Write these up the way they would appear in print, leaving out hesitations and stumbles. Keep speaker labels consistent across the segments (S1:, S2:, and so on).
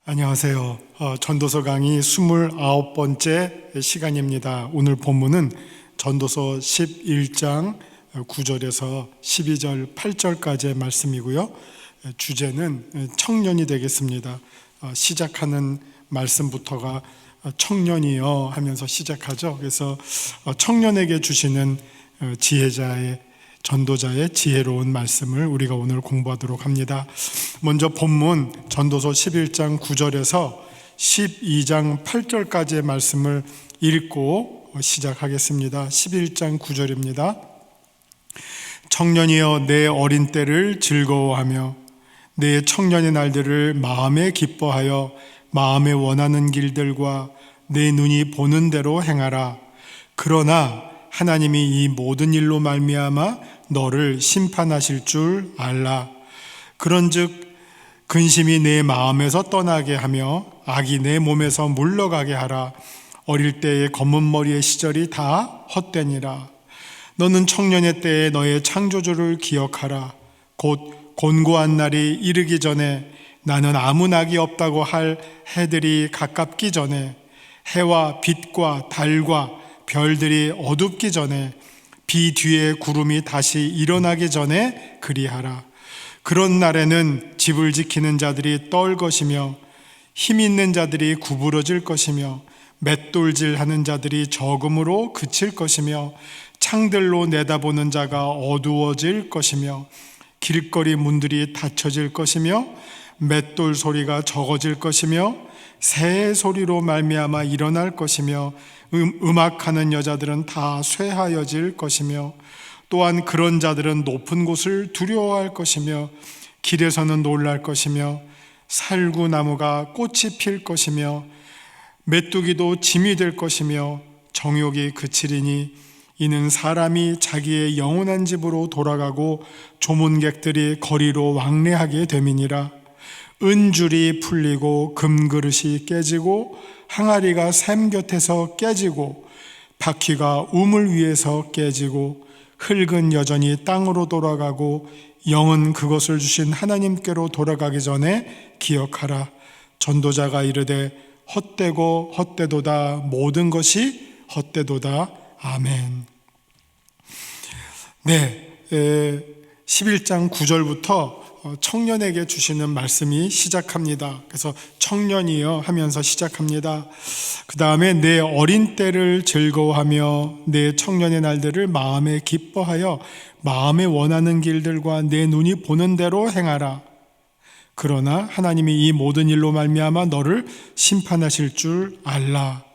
S1: 안녕하세요. 전도서 강의 29번째 시간입니다. 오늘 본문은 전도서 11장 9절에서 12절 8절까지의 말씀이고요. 주제는 청년이 되겠습니다. 시작하는 말씀부터가 청년이여 하면서 시작하죠. 그래서 청년에게 주시는 지혜자의 전도자의 지혜로운 말씀을 우리가 오늘 공부하도록 합니다. 먼저 본문 전도서 11장 9절에서 12장 8절까지의 말씀을 읽고 시작하겠습니다. 11장 9절입니다. 청년이여 내 어린 때를 즐거워하며 내 청년의 날들을 마음에 기뻐하여 마음에 원하는 길들과 내 눈이 보는 대로 행하라. 그러나 하나님이 이 모든 일로 말미암아 너를 심판하실 줄 알라. 그런즉 근심이 내 마음에서 떠나게 하며 악이 내 몸에서 물러가게 하라. 어릴 때의 검은 머리의 시절이 다 헛되니라. 너는 청년의 때에 너의 창조주를 기억하라. 곧 곤고한 날이 이르기 전에 나는 아무 낙이 없다고 할 해들이 가깝기 전에 해와 빛과 달과 별들이 어둡기 전에 비 뒤에 구름이 다시 일어나기 전에 그리하라. 그런 날에는 집을 지키는 자들이 떨 것이며 힘 있는 자들이 구부러질 것이며 맷돌질하는 자들이 적음으로 그칠 것이며 창들로 내다보는 자가 어두워질 것이며 길거리 문들이 닫혀질 것이며 맷돌 소리가 적어질 것이며 새 소리로 말미암아 일어날 것이며 음악하는 여자들은 다 쇠하여질 것이며 또한 그런 자들은 높은 곳을 두려워할 것이며 길에서는 놀랄 것이며 살구나무가 꽃이 필 것이며 메뚜기도 짐이 될 것이며 정욕이 그치리니 이는 사람이 자기의 영원한 집으로 돌아가고 조문객들이 거리로 왕래하게 됨이니라. 은줄이 풀리고 금그릇이 깨지고 항아리가 샘 곁에서 깨지고 바퀴가 우물 위에서 깨지고 흙은 여전히 땅으로 돌아가고 영은 그것을 주신 하나님께로 돌아가기 전에 기억하라. 전도자가 이르되 헛되고 헛되도다. 모든 것이 헛되도다. 아멘. 네, 11장 9절부터 청년에게 주시는 말씀이 시작합니다. 그래서 청년이여 하면서 시작합니다. 그 다음에 내 어린 때를 즐거워하며 내 청년의 날들을 마음에 기뻐하여 마음에 원하는 길들과 내 눈이 보는 대로 행하라. 그러나 하나님이 이 모든 일로 말미암아 너를 심판하실 줄 알라.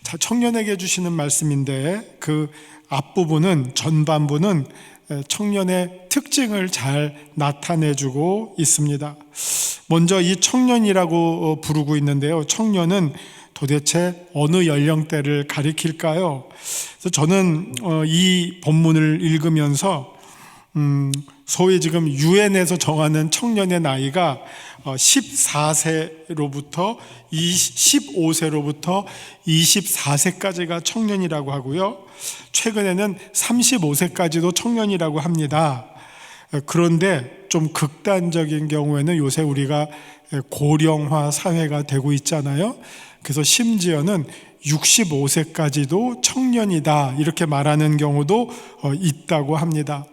S1: 자, 청년에게 주시는 말씀인데 그 앞부분은 전반부는 청년의 특징을 잘 나타내주고 있습니다. 먼저 이 청년이라고 부르고 있는데요. 청년은 도대체 어느 연령대를 가리킬까요? 그래서 저는 이 본문을 읽으면서 소위 지금 유엔에서 정하는 청년의 나이가 14세로부터 15세로부터 24세까지가 청년이라고 하고요. 최근에는 35세까지도 청년이라고 합니다. 그런데 좀 극단적인 경우에는 요새 우리가 고령화 사회가 되고 있잖아요. 그래서 심지어는 65세까지도 청년이다 이렇게 말하는 경우도 있다고 합니다.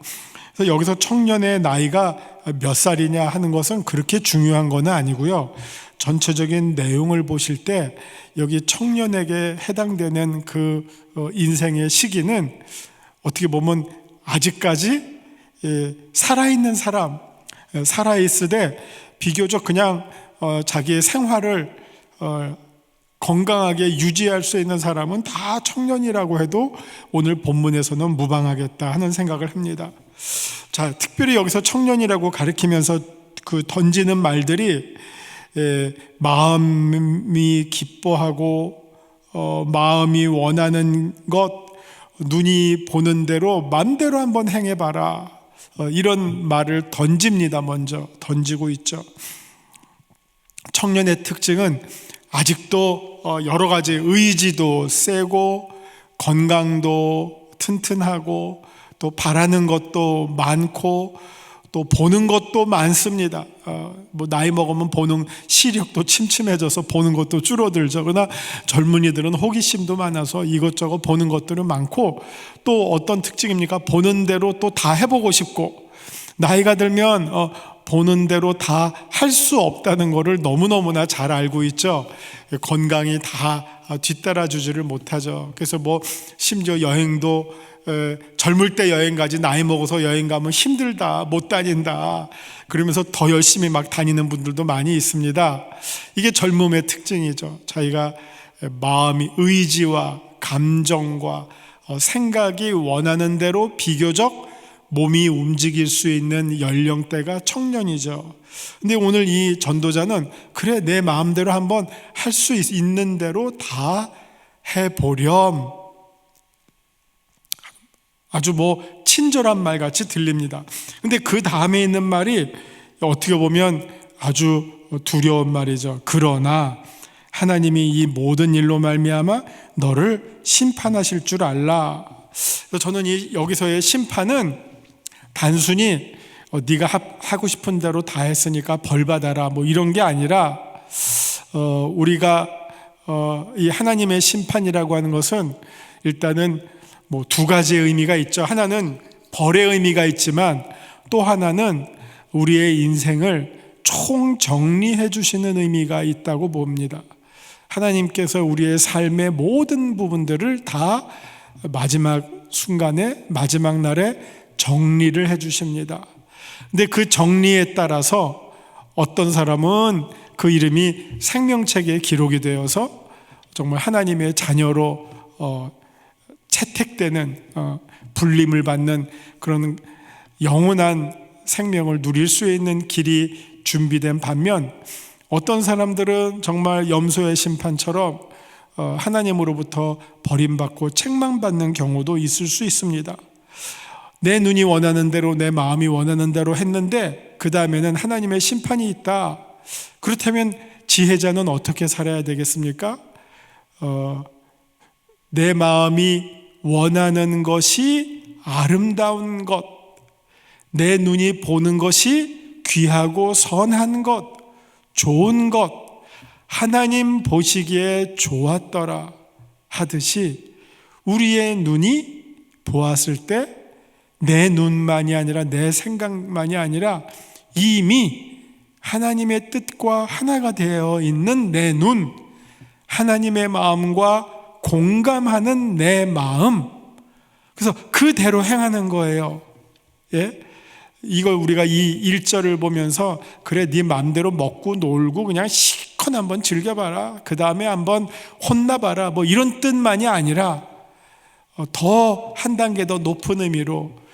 S1: 그래서 여기서 청년의 나이가 몇 살이냐 하는 것은 그렇게 중요한 건 아니고요. 전체적인 내용을 보실 때 여기 청년에게 해당되는 그 인생의 시기는 어떻게 보면 아직까지 살아있는 사람, 살아있으되 비교적 그냥 자기의 생활을 건강하게 유지할 수 있는 사람은 다 청년이라고 해도 오늘 본문에서는 무방하겠다 하는 생각을 합니다. 자, 특별히 여기서 청년이라고 가리키면서 그 던지는 말들이 마음이 기뻐하고 마음이 원하는 것, 눈이 보는 대로 마음대로 한번 행해봐라, 이런 말을 던집니다. 먼저 던지고 있죠. 청년의 특징은 아직도 여러 가지 의지도 세고 건강도 튼튼하고 또 바라는 것도 많고 또 보는 것도 많습니다. 나이 먹으면 보는 시력도 침침해져서 보는 것도 줄어들죠. 그러나 젊은이들은 호기심도 많아서 이것저것 보는 것들은 많고, 또 어떤 특징입니까? 보는 대로 또 다 해보고 싶고, 나이가 들면 보는 대로 다 할 수 없다는 것을 너무너무나 잘 알고 있죠. 건강이 다 뒤따라 주지를 못하죠. 그래서 심지어 여행도 젊을 때 여행 가지 나이 먹어서 여행 가면 힘들다, 못 다닌다, 그러면서 더 열심히 막 다니는 분들도 많이 있습니다. 이게 젊음의 특징이죠. 자기가 마음이, 의지와 감정과 생각이 원하는 대로 비교적 몸이 움직일 수 있는 연령대가 청년이죠. 근데 오늘 이 전도자는 그래, 내 마음대로 한번 할 수 있는 대로 다 해보렴, 아주 친절한 말 같이 들립니다. 근데 그 다음에 있는 말이 어떻게 보면 아주 두려운 말이죠. 그러나 하나님이 이 모든 일로 말미암아 너를 심판하실 줄 알라. 저는 여기서의 심판은 단순히 네가 하고 싶은 대로 다 했으니까 벌 받아라 이런 게 아니라, 우리가 이 하나님의 심판이라고 하는 것은 일단은 두 가지의 의미가 있죠. 하나는 벌의 의미가 있지만, 또 하나는 우리의 인생을 총정리해 주시는 의미가 있다고 봅니다. 하나님께서 우리의 삶의 모든 부분들을 다 마지막 순간에, 마지막 날에 정리를 해 주십니다. 근데 그 정리에 따라서 어떤 사람은 그 이름이 생명책에 기록이 되어서 정말 하나님의 자녀로 채택되는, 불림을 받는 그런 영원한 생명을 누릴 수 있는 길이 준비된 반면, 어떤 사람들은 정말 염소의 심판처럼 하나님으로부터 버림받고 책망받는 경우도 있을 수 있습니다. 내 눈이 원하는 대로, 내 마음이 원하는 대로 했는데 그 다음에는 하나님의 심판이 있다. 그렇다면 지혜자는 어떻게 살아야 되겠습니까? 내 마음이 원하는 것이 아름다운 것, 내 눈이 보는 것이 귀하고 선한 것, 좋은 것, 하나님 보시기에 좋았더라 하듯이, 우리의 눈이 보았을 때 내 눈만이 아니라, 내 생각만이 아니라 이미 하나님의 뜻과 하나가 되어 있는 내 눈, 하나님의 마음과 공감하는 내 마음, 그래서 그대로 행하는 거예요. 예? 이걸 우리가 이 1절을 보면서 그래, 네 마음대로 먹고 놀고 그냥 실컷 한번 즐겨봐라, 그 다음에 한번 혼나봐라, 이런 뜻만이 아니라 더 한 단계 더 높은 의미로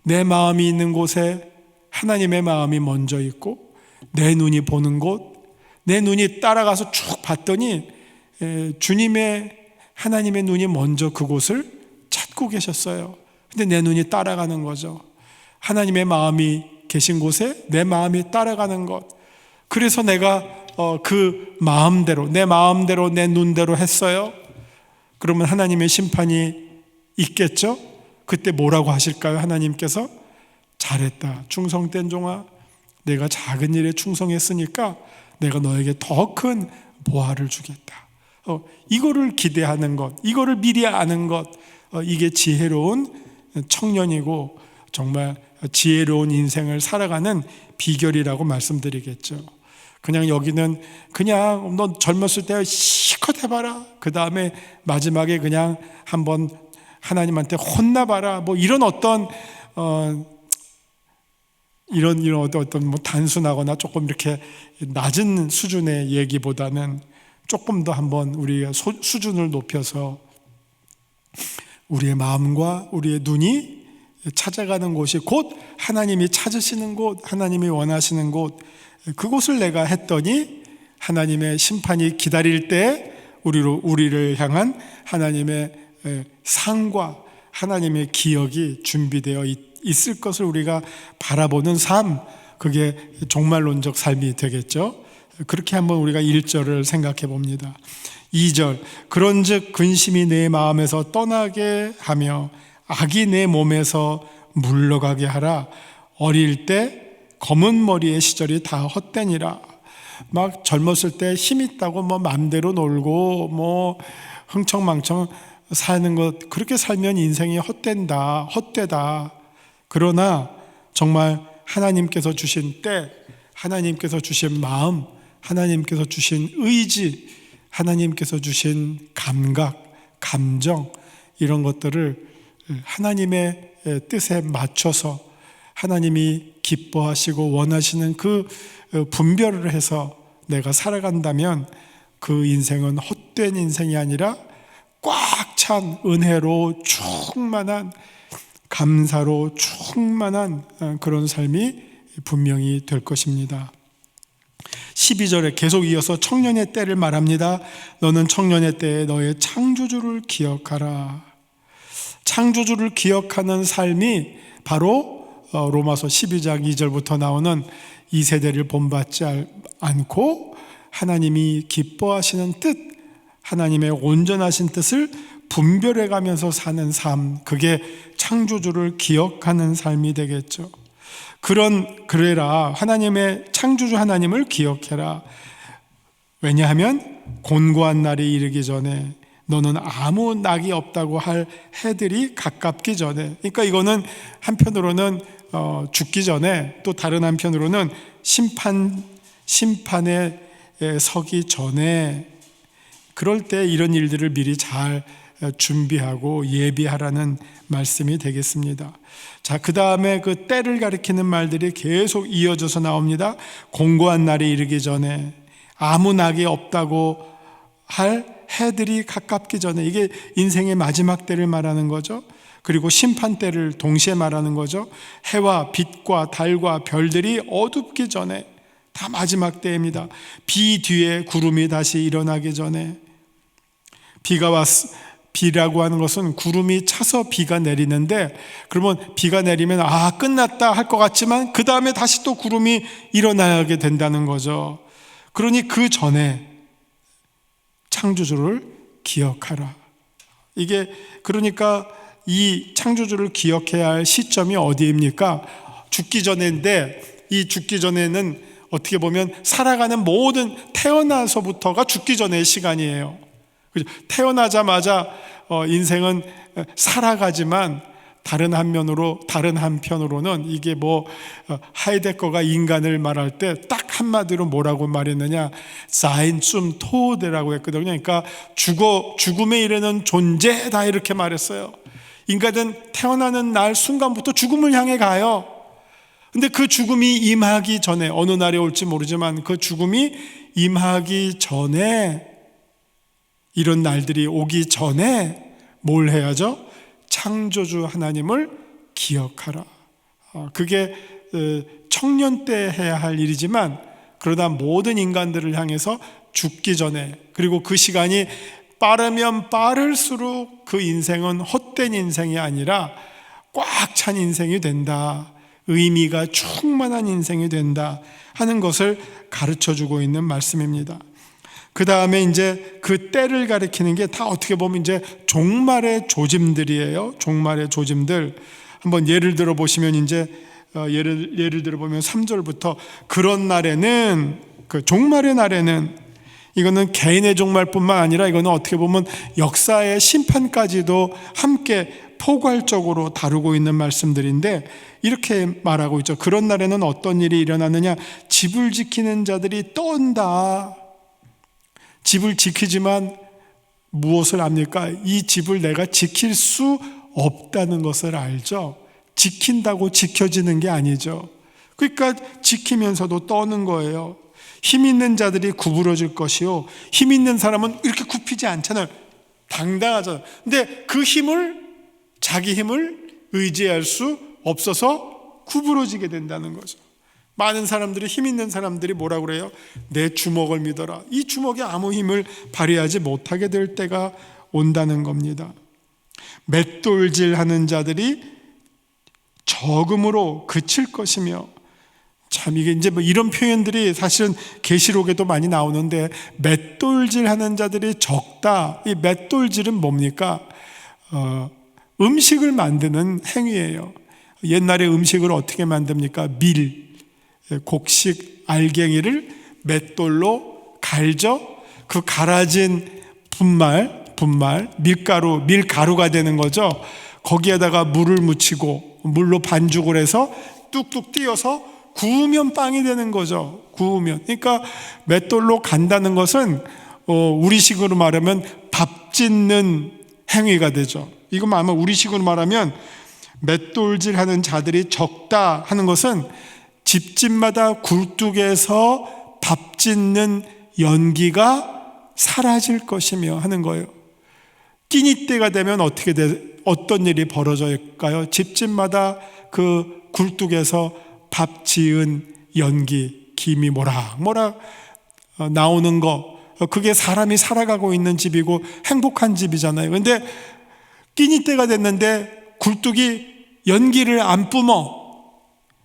S1: 내 마음이 있는 곳에 하나님의 마음이 먼저 있고, 내 눈이 보는 곳, 내 눈이 따라가서 쭉 봤더니 주님의, 하나님의 눈이 먼저 그곳을 찾고 계셨어요. 근데 내 눈이 따라가는 거죠. 하나님의 마음이 계신 곳에 내 마음이 따라가는 것. 그래서 내가 그 마음대로, 내 마음대로, 내 눈대로 했어요. 그러면 하나님의 심판이 있겠죠? 그때 뭐라고 하실까요? 하나님께서 잘했다, 충성된 종아, 내가 작은 일에 충성했으니까 내가 너에게 더 큰 보화를 주겠다. 이거를 기대하는 것, 이거를 미리 아는 것, 이게 지혜로운 청년이고 정말 지혜로운 인생을 살아가는 비결이라고 말씀드리겠죠. 그냥 여기는 그냥 너 젊었을 때 실컷 해봐라, 그 다음에 마지막에 그냥 한번 하나님한테 혼나봐라, 이런 어떤 이런 어떤 단순하거나 조금 이렇게 낮은 수준의 얘기보다는 조금 더 한번 우리의 수준을 높여서 우리의 마음과 우리의 눈이 찾아가는 곳이 곧 하나님이 찾으시는 곳, 하나님이 원하시는 곳, 그곳을 내가 했더니 하나님의 심판이 기다릴 때 우리를 향한 하나님의 상과 하나님의 기억이 준비되어 있을 것을 우리가 바라보는 삶, 그게 종말론적 삶이 되겠죠. 그렇게 한번 우리가 1절을 생각해 봅니다. 2절, 그런즉 근심이 내 마음에서 떠나게 하며 악이 내 몸에서 물러가게 하라. 어릴 때 검은 머리의 시절이 다 헛되니라. 막 젊었을 때 힘 있다고 뭐 맘대로 놀고 뭐 흥청망청 사는 것, 그렇게 살면 인생이 헛되다. 그러나 정말 하나님께서 주신 때, 하나님께서 주신 마음, 하나님께서 주신 의지, 하나님께서 주신 감각, 감정, 이런 것들을 하나님의 뜻에 맞춰서 하나님이 기뻐하시고 원하시는 그 분별을 해서 내가 살아간다면 그 인생은 헛된 인생이 아니라 꽉 찬 은혜로 충만한, 감사로 충만한 그런 삶이 분명히 될 것입니다. 12절에 계속 이어서 청년의 때를 말합니다. 너는 청년의 때에 너의 창조주를 기억하라. 창조주를 기억하는 삶이 바로 로마서 12장 2절부터 나오는 이 세대를 본받지 않고 하나님이 기뻐하시는 뜻, 하나님의 온전하신 뜻을 분별해 가면서 사는 삶, 그게 창조주를 기억하는 삶이 되겠죠. 그래라, 하나님의 창조주 하나님을 기억해라. 왜냐하면 곤고한 날이 이르기 전에, 너는 아무 낙이 없다고 할 해들이 가깝기 전에, 그러니까 이거는 한편으로는 죽기 전에, 또 다른 한편으로는 심판에 서기 전에, 그럴 때 이런 일들을 미리 잘 준비하고 예비하라는 말씀이 되겠습니다. 자, 그 다음에 그 때를 가리키는 말들이 계속 이어져서 나옵니다. 공고한 날이 이르기 전에, 아무 낙이 없다고 할 해들이 가깝기 전에, 이게 인생의 마지막 때를 말하는 거죠. 그리고 심판 때를 동시에 말하는 거죠. 해와 빛과 달과 별들이 어둡기 전에, 다 마지막 때입니다. 비 뒤에 구름이 다시 일어나기 전에, 비라고 하는 것은 구름이 차서 비가 내리는데, 그러면 비가 내리면 끝났다 할 것 같지만 그 다음에 다시 또 구름이 일어나게 된다는 거죠. 그러니 그 전에 창조주를 기억하라. 이게 그러니까 이 창조주를 기억해야 할 시점이 어디입니까? 죽기 전인데, 이 죽기 전에는 어떻게 보면 살아가는 모든, 태어나서부터가 죽기 전의 시간이에요. 태어나자마자 인생은 살아가지만 다른 한편으로는 이게 하이데거가 인간을 말할 때 딱 한마디로 뭐라고 말했느냐, sein zum Tode라고 했거든요. 그러니까 죽음에 이르는 존재다, 이렇게 말했어요. 인간은 태어나는 날 순간부터 죽음을 향해 가요. 근데 그 죽음이 임하기 전에, 어느 날이 올지 모르지만 그 죽음이 임하기 전에, 이런 날들이 오기 전에 뭘 해야죠? 창조주 하나님을 기억하라. 그게 청년 때 해야 할 일이지만, 그러다 모든 인간들을 향해서 죽기 전에, 그리고 그 시간이 빠르면 빠를수록 그 인생은 헛된 인생이 아니라 꽉 찬 인생이 된다, 의미가 충만한 인생이 된다 하는 것을 가르쳐주고 있는 말씀입니다. 그 다음에 이제 그 때를 가리키는 게 다 어떻게 보면 이제 종말의 조짐들이에요. 종말의 조짐들. 한번 예를 들어 보시면 이제 예를 들어 보면 3절부터, 그런 날에는, 그 종말의 날에는, 이거는 개인의 종말뿐만 아니라 이거는 어떻게 보면 역사의 심판까지도 함께 포괄적으로 다루고 있는 말씀들인데, 이렇게 말하고 있죠. 그런 날에는 어떤 일이 일어나느냐, 집을 지키는 자들이 떤다. 집을 지키지만 무엇을 압니까? 이 집을 내가 지킬 수 없다는 것을 알죠. 지킨다고 지켜지는 게 아니죠. 그러니까 지키면서도 떠는 거예요. 힘 있는 자들이 구부러질 것이요, 힘 있는 사람은 이렇게 굽히지 않잖아요. 당당하잖아요. 근데 그 자기 힘을 의지할 수 없어서 구부러지게 된다는 거죠. 많은 사람들이, 힘 있는 사람들이 뭐라고 그래요? 내 주먹을 믿어라. 이 주먹이 아무 힘을 발휘하지 못하게 될 때가 온다는 겁니다. 맷돌질하는 자들이 적음으로 그칠 것이며, 참 이게 이제 이런 표현들이 사실은 계시록에도 많이 나오는데, 맷돌질하는 자들이 적다. 이 맷돌질은 뭡니까? 음식을 만드는 행위예요. 옛날에 음식을 어떻게 만듭니까? 곡식 알갱이를 맷돌로 갈죠. 그 갈아진 밀가루가 되는 거죠. 거기에다가 물을 묻히고 물로 반죽을 해서 뚝뚝 띄어서 구우면 빵이 되는 거죠. 구우면. 그러니까 맷돌로 간다는 것은 우리식으로 말하면 밥 짓는 행위가 되죠. 이거 아마 우리식으로 말하면 맷돌질 하는 자들이 적다 하는 것은 집집마다 굴뚝에서 밥 짓는 연기가 사라질 것이며 하는 거예요. 끼니 때가 되면 어떤 일이 벌어질까요? 집집마다 그 굴뚝에서 밥 지은 연기, 김이 모락모락 나오는 거, 그게 사람이 살아가고 있는 집이고 행복한 집이잖아요. 근데 끼니 때가 됐는데 굴뚝이 연기를 안 뿜어.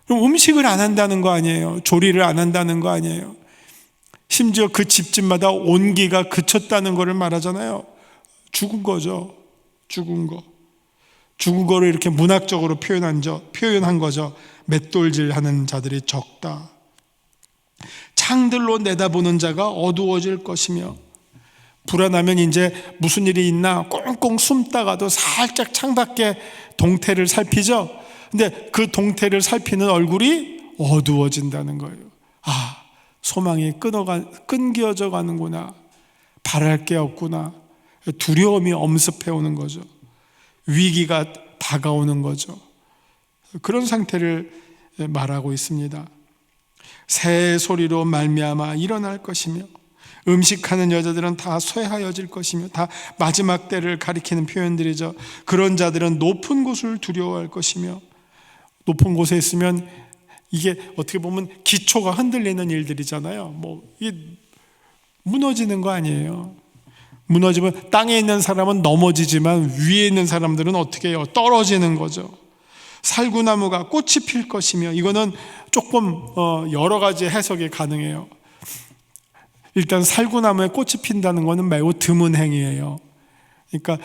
S1: 그럼 음식을 안 한다는 거 아니에요? 조리를 안 한다는 거 아니에요? 심지어 그 집집마다 온기가 그쳤다는 것을 말하잖아요. 죽은 거죠. 죽은 거를 이렇게 문학적으로 표현한 거죠. 맷돌질 하는 자들이 적다. 창들로 내다보는 자가 어두워질 것이며, 불안하면 이제 무슨 일이 있나 꽁꽁 숨다가도 살짝 창밖에 동태를 살피죠. 근데 그 동태를 살피는 얼굴이 어두워진다는 거예요. 아, 소망이 끊겨져 가는구나. 바랄 게 없구나. 두려움이 엄습해 오는 거죠. 위기가 다가오는 거죠. 그런 상태를 말하고 있습니다. 새 소리로 말미암아 일어날 것이며, 음식하는 여자들은 다 쇠하여질 것이며, 다 마지막 때를 가리키는 표현들이죠. 그런 자들은 높은 곳을 두려워할 것이며, 높은 곳에 있으면 이게 어떻게 보면 기초가 흔들리는 일들이잖아요. 이게 무너지는 거 아니에요. 무너지면 땅에 있는 사람은 넘어지지만 위에 있는 사람들은 어떻게 해요? 떨어지는 거죠. 살구나무가 꽃이 필 것이며, 이거는 조금 여러 가지 해석이 가능해요. 일단 살구나무에 꽃이 핀다는 것은 매우 드문 행위예요. 그러니까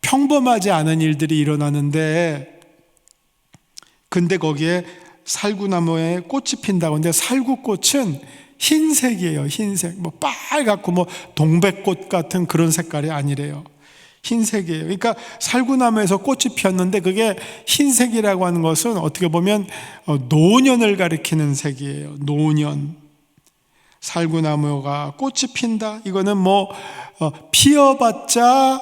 S1: 평범하지 않은 일들이 일어나는데, 근데 거기에 살구나무에 꽃이 핀다고. 근데 살구꽃은 흰색이에요. 흰색. 빨갛고 동백꽃 같은 그런 색깔이 아니래요. 흰색이에요. 그러니까 살구나무에서 꽃이 피었는데 그게 흰색이라고 하는 것은 어떻게 보면 노년을 가리키는 색이에요. 노년. 살구나무가 꽃이 핀다. 이거는 피어봤자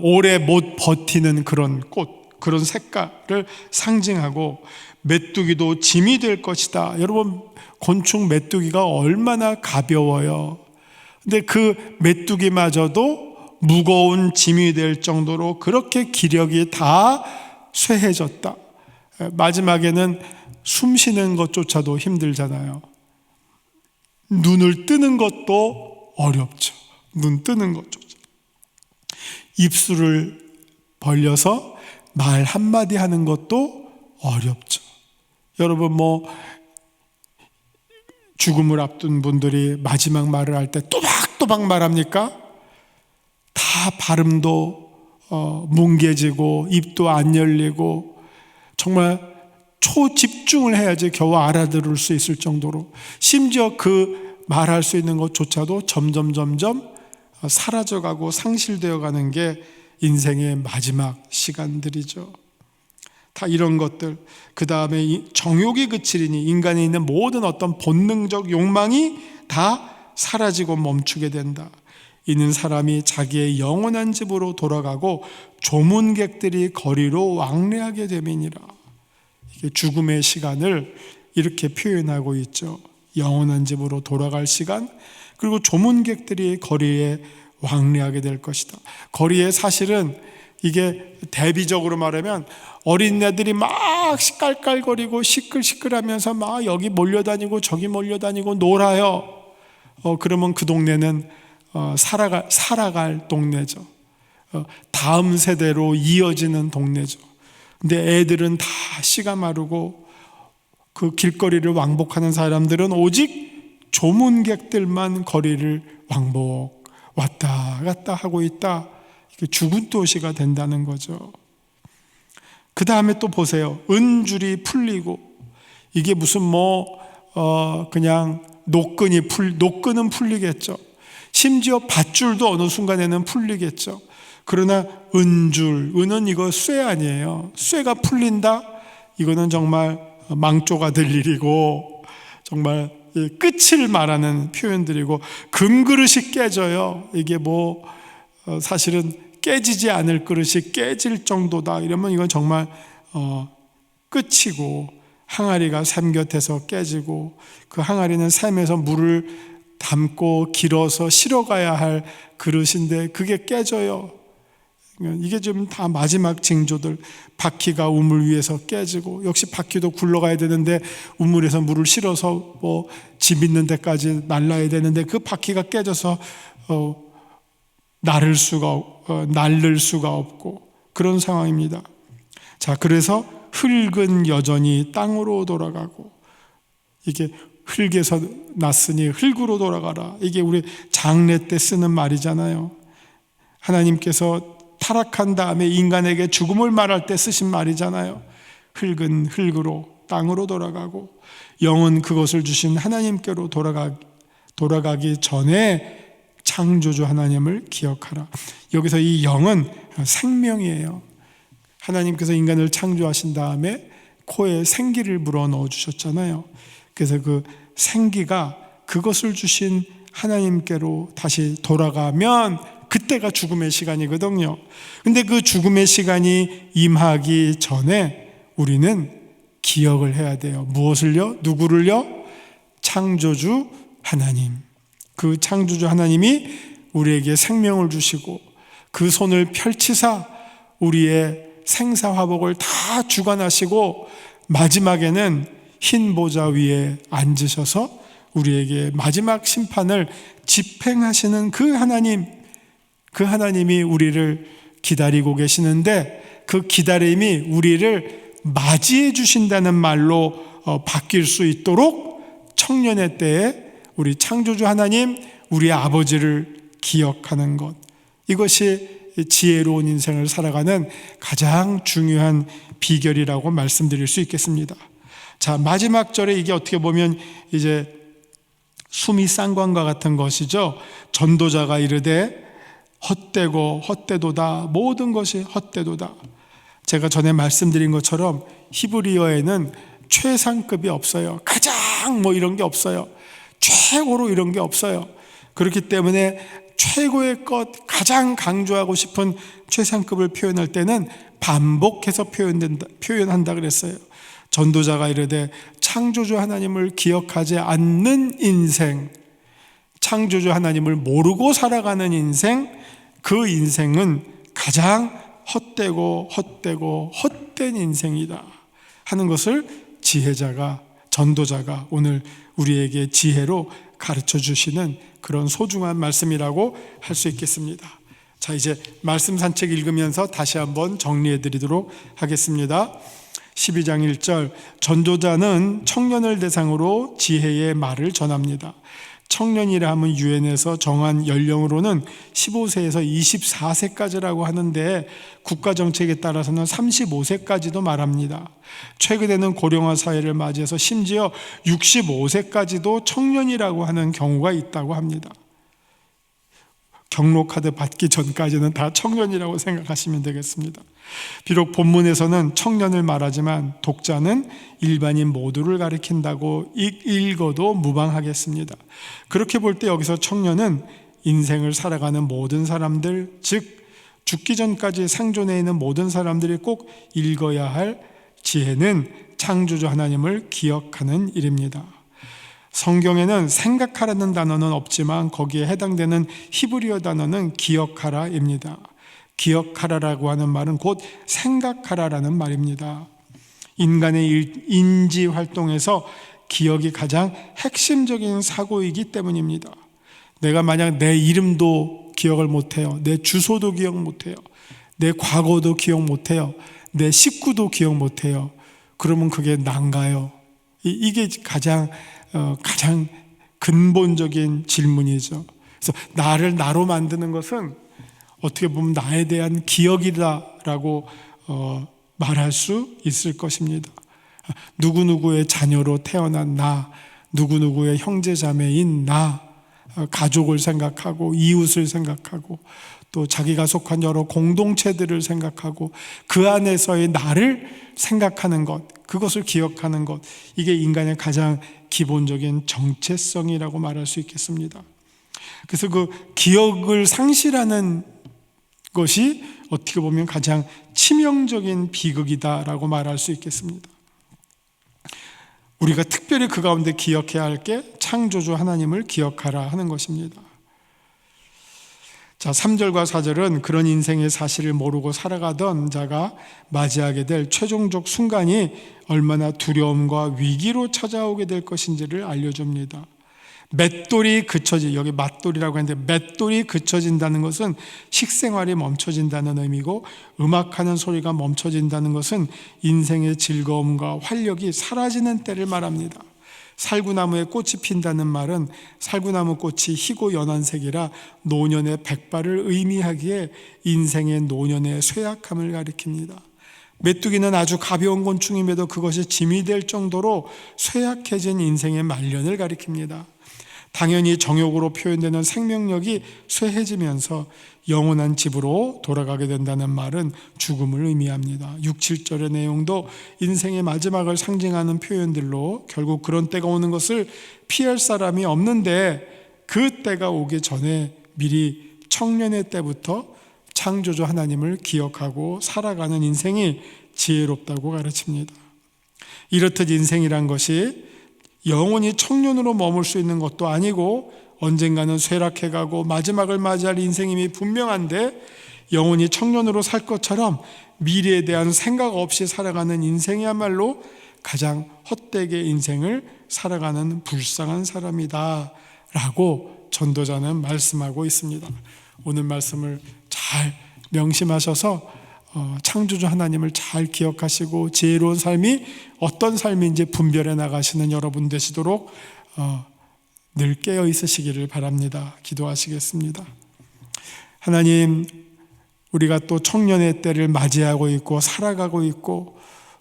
S1: 오래 못 버티는 그런 꽃, 그런 색깔을 상징하고, 메뚜기도 짐이 될 것이다. 여러분, 곤충 메뚜기가 얼마나 가벼워요. 근데 그 메뚜기마저도 무거운 짐이 될 정도로 그렇게 기력이 다 쇠해졌다. 마지막에는 숨 쉬는 것조차도 힘들잖아요. 눈을 뜨는 것도 어렵죠. 눈 뜨는 것조차. 입술을 벌려서 말 한마디 하는 것도 어렵죠. 여러분, 죽음을 앞둔 분들이 마지막 말을 할 때 또박또박 말합니까? 다 발음도 뭉개지고 입도 안 열리고 정말 초집중을 해야지 겨우 알아들을 수 있을 정도로, 심지어 그 말할 수 있는 것조차도 점점 사라져가고 상실되어 가는 게 인생의 마지막 시간들이죠. 다 이런 것들, 그 다음에 정욕이 그치리니, 인간에 있는 모든 어떤 본능적 욕망이 다 사라지고 멈추게 된다. 이는 사람이 자기의 영원한 집으로 돌아가고 조문객들이 거리로 왕래하게 됨이니라. 이게 죽음의 시간을 이렇게 표현하고 있죠. 영원한 집으로 돌아갈 시간, 그리고 조문객들이 거리에 왕래하게 될 것이다. 거리에 사실은 이게 대비적으로 말하면 어린애들이 막 깔깔거리고 시끌시끌하면서 막 여기 몰려다니고 저기 몰려다니고 놀아요. 그러면 그 동네는 살아갈 동네죠. 다음 세대로 이어지는 동네죠. 근데 애들은 다 씨가 마르고, 그 길거리를 왕복하는 사람들은 오직 조문객들만 거리를 왕복 왔다 갔다 하고 있다. 죽은 도시가 된다는 거죠. 그 다음에 또 보세요. 은줄이 풀리고, 이게 무슨 그냥 노끈은 풀리겠죠. 심지어 밧줄도 어느 순간에는 풀리겠죠. 그러나 은은 이거 쇠 아니에요. 쇠가 풀린다? 이거는 정말 망조가 될 일이고, 정말 끝을 말하는 표현들이고, 금그릇이 깨져요. 이게 사실은 깨지지 않을 그릇이 깨질 정도다 이러면 이건 정말 끝이고, 항아리가 샘 곁에서 깨지고, 그 항아리는 샘에서 물을 담고 길어서 실어가야 할 그릇인데 그게 깨져요. 이게 좀 다 마지막 징조들. 바퀴가 우물 위에서 깨지고, 역시 바퀴도 굴러가야 되는데 우물에서 물을 실어서 집 있는 데까지 날라야 되는데 그 바퀴가 깨져서 날을 수가 없고 그런 상황입니다. 자, 그래서 흙은 여전히 땅으로 돌아가고, 이게 흙에서 났으니 흙으로 돌아가라. 이게 우리 장례 때 쓰는 말이잖아요. 하나님께서 타락한 다음에 인간에게 죽음을 말할 때 쓰신 말이잖아요. 흙은 흙으로 땅으로 돌아가고, 영은 그것을 주신 하나님께로 돌아가기 전에 창조주 하나님을 기억하라. 여기서 이 영은 생명이에요. 하나님께서 인간을 창조하신 다음에 코에 생기를 불어 넣어 주셨잖아요. 그래서 그 생기가 그것을 주신 하나님께로 다시 돌아가면 그때가 죽음의 시간이거든요. 근데 그 죽음의 시간이 임하기 전에 우리는 기억을 해야 돼요. 무엇을요? 누구를요? 창조주 하나님. 그 창조주 하나님이 우리에게 생명을 주시고 그 손을 펼치사 우리의 생사화복을 다 주관하시고 마지막에는 흰 보좌 위에 앉으셔서 우리에게 마지막 심판을 집행하시는 그 하나님이 우리를 기다리고 계시는데, 그 기다림이 우리를 맞이해 주신다는 말로 바뀔 수 있도록 청년의 때에 우리 창조주 하나님, 우리 아버지를 기억하는 것, 이것이 지혜로운 인생을 살아가는 가장 중요한 비결이라고 말씀드릴 수 있겠습니다. 자, 마지막 절에 이게 어떻게 보면 이제 숨이 쌍관과 같은 것이죠. 전도자가 이르되 헛되고 헛되도다. 모든 것이 헛되도다. 제가 전에 말씀드린 것처럼 히브리어에는 최상급이 없어요. 가장 이런 게 없어요. 최고로 이런 게 없어요. 그렇기 때문에 최고의 것, 가장 강조하고 싶은 최상급을 표현할 때는 반복해서 표현한다 그랬어요. 전도자가 이르되 창조주 하나님을 기억하지 않는 인생, 창조주 하나님을 모르고 살아가는 인생, 그 인생은 가장 헛되고 헛된 인생이다 하는 것을 지혜자가, 전도자가 오늘 우리에게 지혜로 가르쳐 주시는 그런 소중한 말씀이라고 할 수 있겠습니다. 자, 이제 말씀 산책 읽으면서 다시 한번 정리해 드리도록 하겠습니다. 12장 1절, 전도자는 청년을 대상으로 지혜의 말을 전합니다. 청년이라 하면 유엔에서 정한 연령으로는 15세에서 24세까지라고 하는데 국가정책에 따라서는 35세까지도 말합니다. 최근에는 고령화 사회를 맞이해서 심지어 65세까지도 청년이라고 하는 경우가 있다고 합니다. 경로카드 받기 전까지는 다 청년이라고 생각하시면 되겠습니다. 비록 본문에서는 청년을 말하지만 독자는 일반인 모두를 가리킨다고 읽어도 무방하겠습니다. 그렇게 볼 때 여기서 청년은 인생을 살아가는 모든 사람들, 즉 죽기 전까지 생존해 있는 모든 사람들이 꼭 읽어야 할 지혜는 창조주 하나님을 기억하는 일입니다. 성경에는 생각하라는 단어는 없지만 거기에 해당되는 히브리어 단어는 기억하라입니다. 기억하라라고 하는 말은 곧 생각하라라는 말입니다. 인간의 인지 활동에서 기억이 가장 핵심적인 사고이기 때문입니다. 내가 만약 내 이름도 기억을 못해요, 내 주소도 기억 못해요, 내 과거도 기억 못해요, 내 식구도 기억 못해요, 그러면 그게 난가요? 이게 가장 근본적인 질문이죠. 그래서 나를 나로 만드는 것은 어떻게 보면 나에 대한 기억이다라고 말할 수 있을 것입니다. 누구누구의 자녀로 태어난 나, 누구누구의 형제자매인 나, 가족을 생각하고 이웃을 생각하고 또 자기가 속한 여러 공동체들을 생각하고 그 안에서의 나를 생각하는 것, 그것을 기억하는 것, 이게 인간의 가장 기본적인 정체성이라고 말할 수 있겠습니다. 그래서 그 기억을 상실하는 것이 어떻게 보면 가장 치명적인 비극이다라고 말할 수 있겠습니다. 우리가 특별히 그 가운데 기억해야 할 게 창조주 하나님을 기억하라 하는 것입니다. 자, 3절과 4절은 그런 인생의 사실을 모르고 살아가던 자가 맞이하게 될 최종적 순간이 얼마나 두려움과 위기로 찾아오게 될 것인지를 알려줍니다. 맷돌이 그쳐지, 여기 맞돌이라고 했는데 맷돌이 그쳐진다는 것은 식생활이 멈춰진다는 의미고, 음악하는 소리가 멈춰진다는 것은 인생의 즐거움과 활력이 사라지는 때를 말합니다. 살구나무에 꽃이 핀다는 말은 살구나무 꽃이 희고 연한색이라 노년의 백발을 의미하기에 인생의 노년의 쇠약함을 가리킵니다. 메뚜기는 아주 가벼운 곤충임에도 그것이 짐이 될 정도로 쇠약해진 인생의 말년을 가리킵니다. 당연히 정욕으로 표현되는 생명력이 쇠해지면서 영원한 집으로 돌아가게 된다는 말은 죽음을 의미합니다. 6, 7절의 내용도 인생의 마지막을 상징하는 표현들로 결국 그런 때가 오는 것을 피할 사람이 없는데, 그 때가 오기 전에 미리 청년의 때부터 창조주 하나님을 기억하고 살아가는 인생이 지혜롭다고 가르칩니다. 이렇듯 인생이란 것이 영원히 청년으로 머물 수 있는 것도 아니고 언젠가는 쇠락해가고 마지막을 맞이할 인생임이 분명한데, 영원히 청년으로 살 것처럼 미래에 대한 생각 없이 살아가는 인생이야말로 가장 헛되게 인생을 살아가는 불쌍한 사람이다 라고 전도자는 말씀하고 있습니다. 오늘 말씀을 잘 명심하셔서 창조주 하나님을 잘 기억하시고 지혜로운 삶이 어떤 삶인지 분별해 나가시는 여러분 되시도록 늘 깨어 있으시기를 바랍니다. 기도하시겠습니다. 하나님, 우리가 또 청년의 때를 맞이하고 있고 살아가고 있고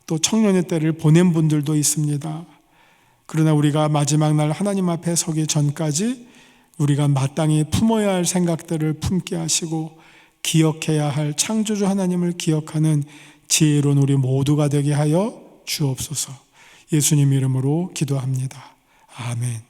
S1: 또 청년의 때를 보낸 분들도 있습니다. 그러나 우리가 마지막 날 하나님 앞에 서기 전까지 우리가 마땅히 품어야 할 생각들을 품게 하시고 기억해야 할 창조주 하나님을 기억하는 지혜로운 우리 모두가 되게 하여 주옵소서. 예수님 이름으로 기도합니다. 아멘.